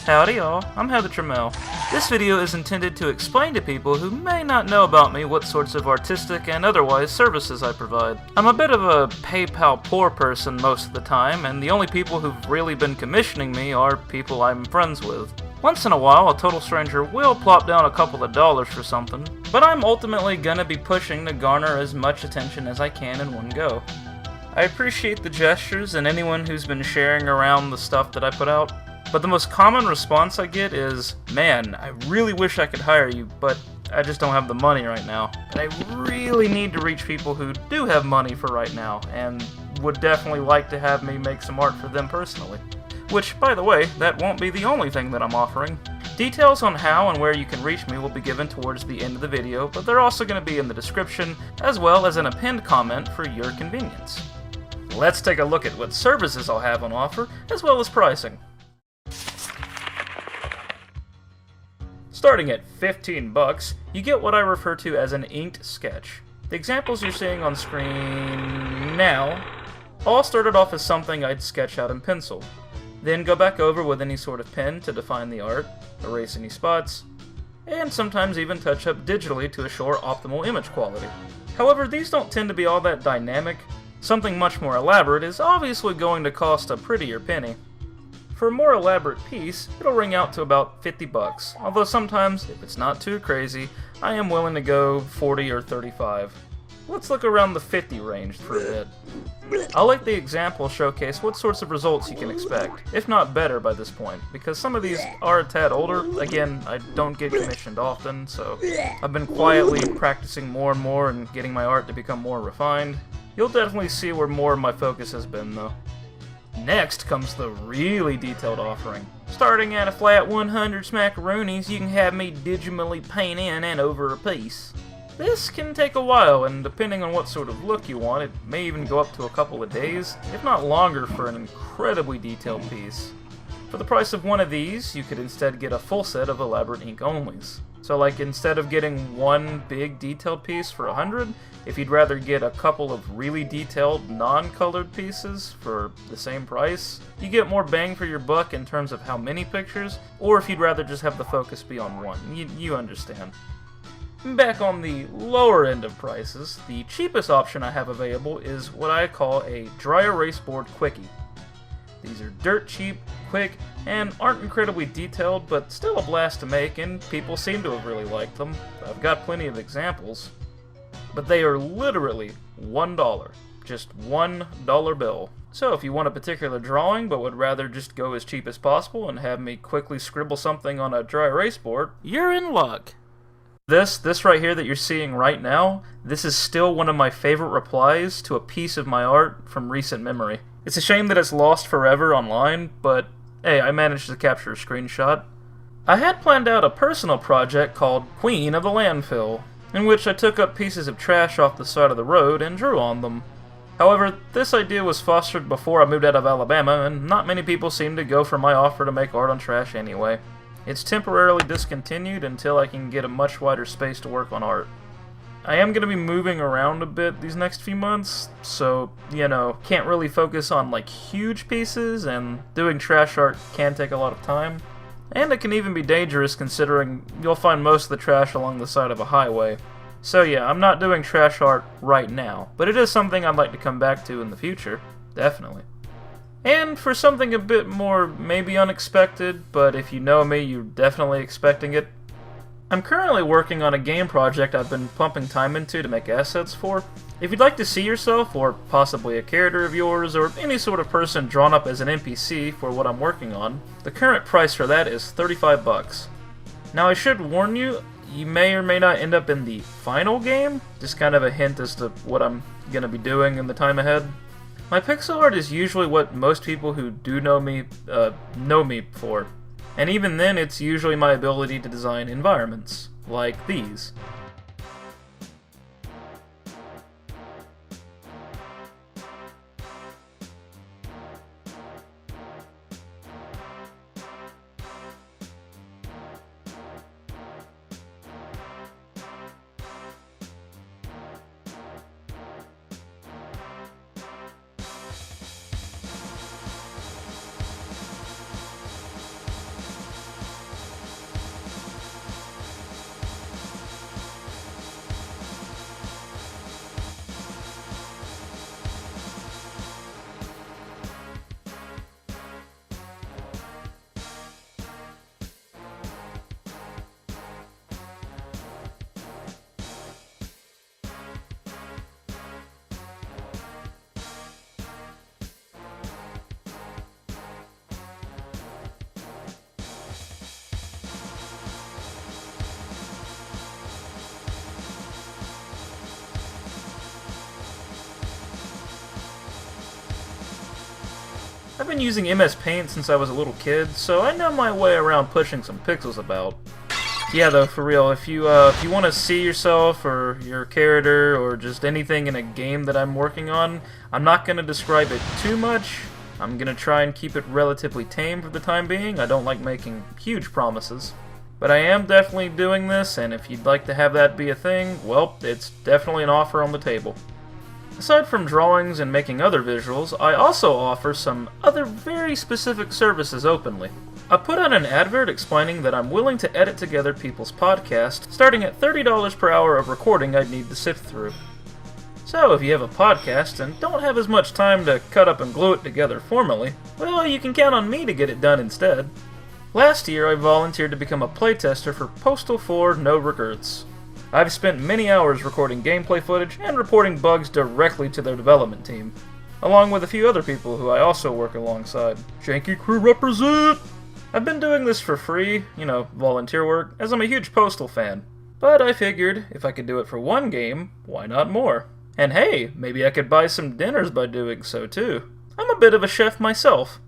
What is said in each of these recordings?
Howdy y'all, I'm Trammel. This video is intended to explain to people who may not know about me what sorts of artistic and otherwise services I provide. I'm a bit of a PayPal poor person most of the time, and the only people who've really been commissioning me are people I'm friends with. Once in a while, a total stranger will plop down a couple of dollars for something, but I'm ultimately gonna be pushing to garner as much attention as I can in one go. I appreciate the gestures and anyone who's been sharing around the stuff that I put out. But the most common response I get is, man, I really wish I could hire you, but I just don't have the money right now. And I really need to reach people who do have money for right now, and would definitely like to have me make some art for them personally. Which, by the way, that won't be the only thing that I'm offering. Details on how and where you can reach me will be given towards the end of the video, but they're also going to be in the description, as well as in a pinned comment for your convenience. Let's take a look at what services I'll have on offer, as well as pricing. Starting at 15 bucks, you get what I refer to as an inked sketch. The examples you're seeing on screen now all started off as something I'd sketch out in pencil, then go back over with any sort of pen to define the art, erase any spots, and sometimes even touch up digitally to assure optimal image quality. However, these don't tend to be all that dynamic. Something much more elaborate is obviously going to cost a prettier penny. For a more elaborate piece, it'll ring out to about 50 bucks, although sometimes, if it's not too crazy, I am willing to go 40 or 35. Let's look around the 50 range for a bit. I'll let the example showcase what sorts of results you can expect, if not better by this point, because some of these are a tad older. Again, I don't get commissioned often, so I've been quietly practicing more and more and getting my art to become more refined. You'll definitely see where more of my focus has been, though. Next comes the really detailed offering. Starting at a flat 100 smackaroonies, you can have me digitally paint in and over a piece. This can take a while, and depending on what sort of look you want, it may even go up to a couple of days, if not longer, for an incredibly detailed piece. For the price of one of these, you could instead get a full set of elaborate ink onlys. So like, instead of getting one big detailed piece for 100, if you'd rather get a couple of really detailed non-colored pieces for the same price, you get more bang for your buck in terms of how many pictures, or if you'd rather just have the focus be on one. You understand. Back on the lower end of prices, the cheapest option I have available is what I call a dry erase board quickie. These are dirt cheap, quick, and aren't incredibly detailed, but still a blast to make, and people seem to have really liked them. I've got plenty of examples. But they are literally $1. Just $1 bill. So if you want a particular drawing, but would rather just go as cheap as possible and have me quickly scribble something on a dry erase board, you're in luck. This right here that you're seeing right now, this is still one of my favorite replies to a piece of my art from recent memory. It's a shame that it's lost forever online, but hey, I managed to capture a screenshot. I had planned out a personal project called Queen of the Landfill, in which I took up pieces of trash off the side of the road and drew on them. However, this idea was fostered before I moved out of Alabama, and not many people seemed to go for my offer to make art on trash anyway. It's temporarily discontinued until I can get a much wider space to work on art. I am going to be moving around a bit these next few months, so, can't really focus on like huge pieces, and doing trash art can take a lot of time. And it can even be dangerous considering you'll find most of the trash along the side of a highway. So yeah, I'm not doing trash art right now, but it is something I'd like to come back to in the future, definitely. And for something a bit more maybe unexpected, but if you know me, you're definitely expecting it, I'm currently working on a game project I've been pumping time into to make assets for. If you'd like to see yourself, or possibly a character of yours, or any sort of person drawn up as an NPC for what I'm working on, the current price for that is 35 bucks. Now I should warn you, you may or may not end up in the final game, just kind of a hint as to what I'm going to be doing in the time ahead. My pixel art is usually what most people who do know me for. And even then, it's usually my ability to design environments, like these. I've been using MS Paint since I was a little kid, so I know my way around pushing some pixels about. Yeah, though, for real, if you want to see yourself or your character or just anything in a game that I'm working on, I'm not going to describe it too much. I'm going to try and keep it relatively tame for the time being. I don't like making huge promises. But I am definitely doing this, and if you'd like to have that be a thing, well, it's definitely an offer on the table. Aside from drawings and making other visuals, I also offer some other very specific services openly. I put out an advert explaining that I'm willing to edit together people's podcasts, starting at $30 per hour of recording I'd need to sift through. So if you have a podcast and don't have as much time to cut up and glue it together formally, well, you can count on me to get it done instead. Last year I volunteered to become a playtester for Postal 4 No Regrets. I've spent many hours recording gameplay footage and reporting bugs directly to their development team, along with a few other people who I also work alongside. Janky Crew represent! I've been doing this for free, volunteer work, as I'm a huge Postal fan. But I figured, if I could do it for one game, why not more? And hey, maybe I could buy some dinners by doing so too. I'm a bit of a chef myself.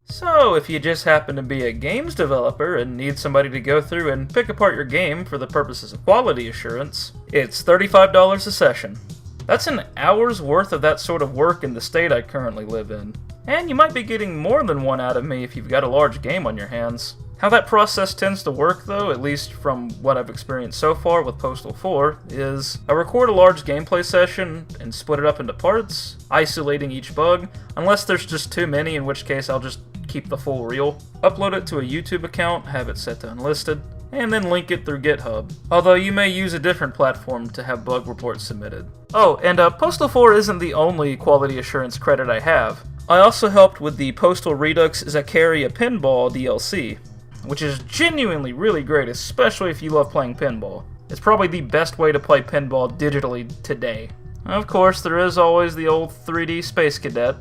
So, if you just happen to be a games developer and need somebody to go through and pick apart your game for the purposes of quality assurance, it's $35 a session. That's an hour's worth of that sort of work in the state I currently live in. And you might be getting more than one out of me if you've got a large game on your hands. How that process tends to work, though, at least from what I've experienced so far with Postal 4, is I record a large gameplay session and split it up into parts, isolating each bug, unless there's just too many, in which case I'll just keep the full reel, upload it to a YouTube account, have it set to unlisted, and then link it through GitHub. Although you may use a different platform to have bug reports submitted. Oh, and Postal 4 isn't the only quality assurance credit I have. I also helped with the Postal Redux Zaccaria Pinball DLC, which is genuinely really great, especially if you love playing pinball. It's probably the best way to play pinball digitally today. Of course, there is always the old 3D Space Cadet.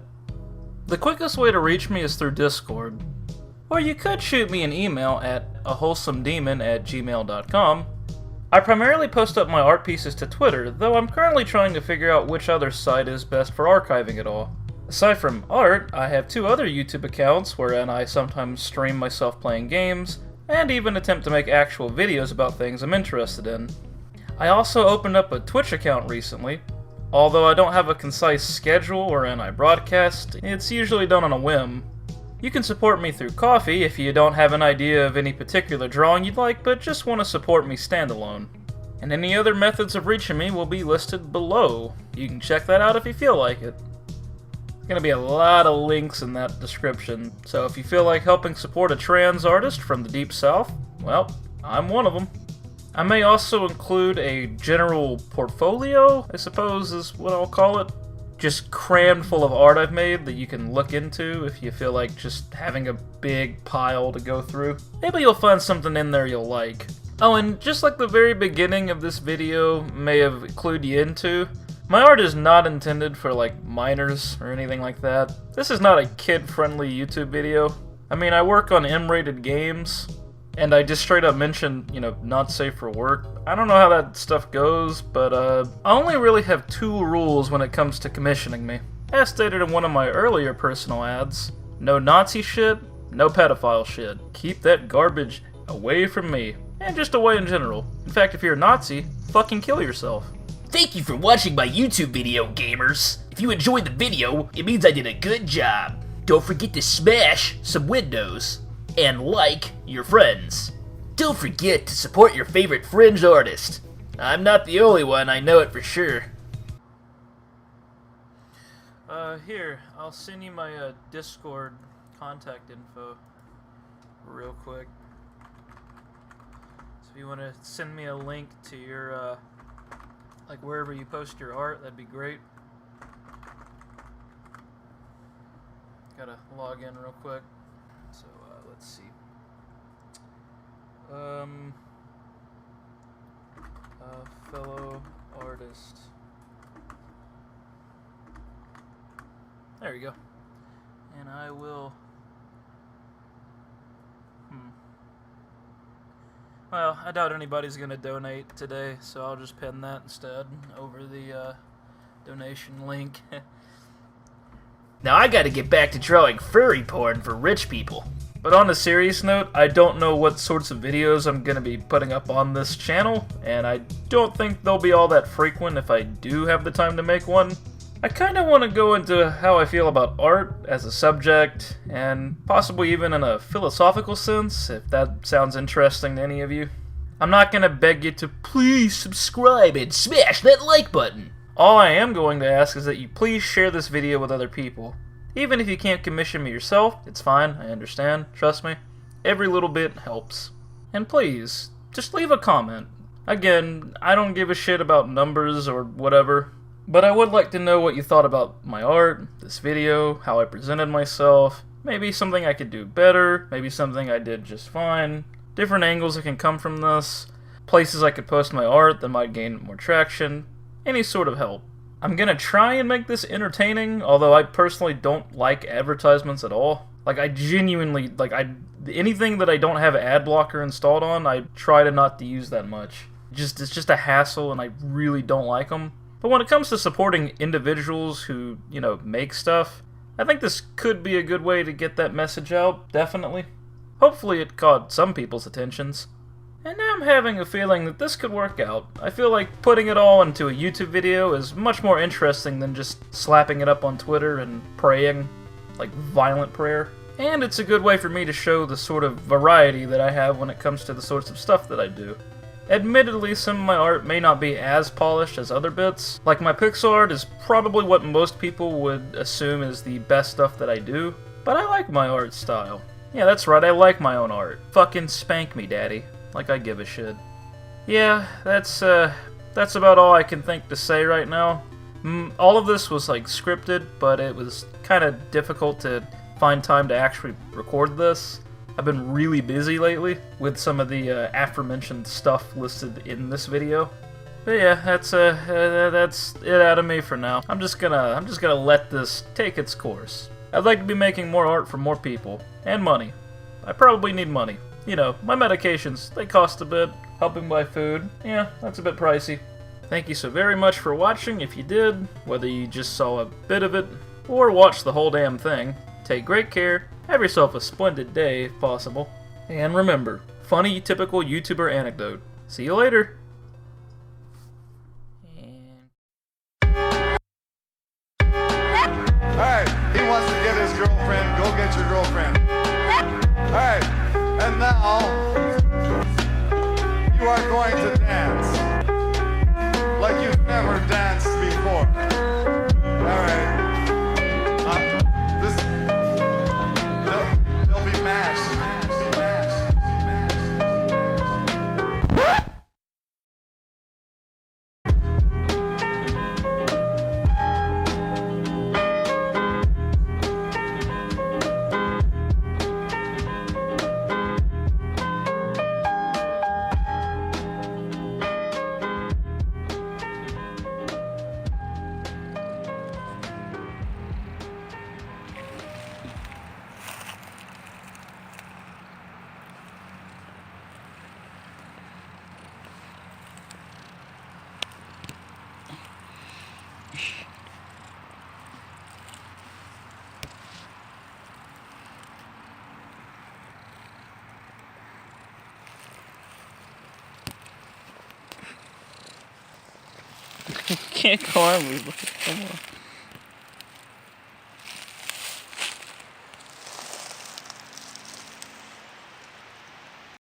The quickest way to reach me is through Discord. Or you could shoot me an email at awholesomedemon@gmail.com. I primarily post up my art pieces to Twitter, though I'm currently trying to figure out which other site is best for archiving it all. Aside from art, I have 2 other YouTube accounts wherein I sometimes stream myself playing games, and even attempt to make actual videos about things I'm interested in. I also opened up a Twitch account recently. Although I don't have a concise schedule wherein I broadcast, it's usually done on a whim. You can support me through Ko-fi if you don't have an idea of any particular drawing you'd like, but just want to support me standalone. And any other methods of reaching me will be listed below. You can check that out if you feel like it. There's going to be a lot of links in that description, so if you feel like helping support a trans artist from the Deep South, well, I'm one of them. I may also include a general portfolio, I suppose is what I'll call it. Just crammed full of art I've made that you can look into if you feel like just having a big pile to go through. Maybe you'll find something in there you'll like. Oh, and just like the very beginning of this video may have clued you into, my art is not intended for like minors or anything like that. This is not a kid-friendly YouTube video. I mean, I work on M-rated games, and I just straight up mentioned, not safe for work. I don't know how that stuff goes, but I only really have 2 rules when it comes to commissioning me. As stated in one of my earlier personal ads, no Nazi shit, no pedophile shit. Keep that garbage away from me, and just away in general. In fact, if you're a Nazi, fucking kill yourself. Thank you for watching my YouTube video, gamers. If you enjoyed the video, it means I did a good job. Don't forget to smash some windows and like your friends. Don't forget to support your favorite fringe artist. I'm not the only one, I know it for sure. Here, I'll send you my Discord contact info real quick. So if you want to send me a link to your, like wherever you post your art, that'd be great. Gotta log in real quick. So, let's see. Fellow artist. There you go. And I will... Well, I doubt anybody's gonna donate today, so I'll just pin that instead over the donation link. Now I gotta get back to drawing furry porn for rich people. But on a serious note, I don't know what sorts of videos I'm gonna be putting up on this channel, and I don't think they'll be all that frequent if I do have the time to make one. I kinda wanna go into how I feel about art as a subject, and possibly even in a philosophical sense, if that sounds interesting to any of you. I'm not gonna beg you to please Subscribe and smash that like button. All I am going to ask is that you please share this video with other people. Even if you can't commission me yourself, it's fine, I understand, trust me. Every little bit helps. And please, just leave a comment. Again, I don't give a shit about numbers or whatever, but I would like to know what you thought about my art, this video, how I presented myself, maybe something I could do better, maybe something I did just fine, different angles that can come from this, places I could post my art that might gain more traction, any sort of help. I'm gonna try and make this entertaining, although I personally don't like advertisements at all. Like, I genuinely, anything that I don't have ad blocker installed on, I try to not to use that much. It's just a hassle, and I really don't like them. But when it comes to supporting individuals who, make stuff, I think this could be a good way to get that message out, definitely. Hopefully it caught some people's attentions. And now I'm having a feeling that this could work out. I feel like putting it all into a YouTube video is much more interesting than just slapping it up on Twitter and praying, like violent prayer. And it's a good way for me to show the sort of variety that I have when it comes to the sorts of stuff that I do. Admittedly, some of my art may not be as polished as other bits. Like, my pixel art is probably what most people would assume is the best stuff that I do. But I like my art style. Yeah, that's right, I like my own art. Fucking spank me, daddy. Like I give a shit. Yeah, that's about all I can think to say right now. All of this was like scripted, but it was kind of difficult to find time to actually record this. I've been really busy lately with some of the aforementioned stuff listed in this video. But yeah, that's it out of me for now. I'm just gonna let this take its course. I'd like to be making more art for more people and money. I probably need money. My medications, they cost a bit. Helping buy food, yeah, that's a bit pricey. Thank you so very much for watching if you did, whether you just saw a bit of it, or watched the whole damn thing. Take great care, have yourself a splendid day if possible, and remember, funny typical YouTuber anecdote. See you later! Alright, he wants to get his girlfriend, go get your girlfriend. Alright. And now, you are going to dance like you've never danced before. All right. They'll be mashed. Can't go on, come on.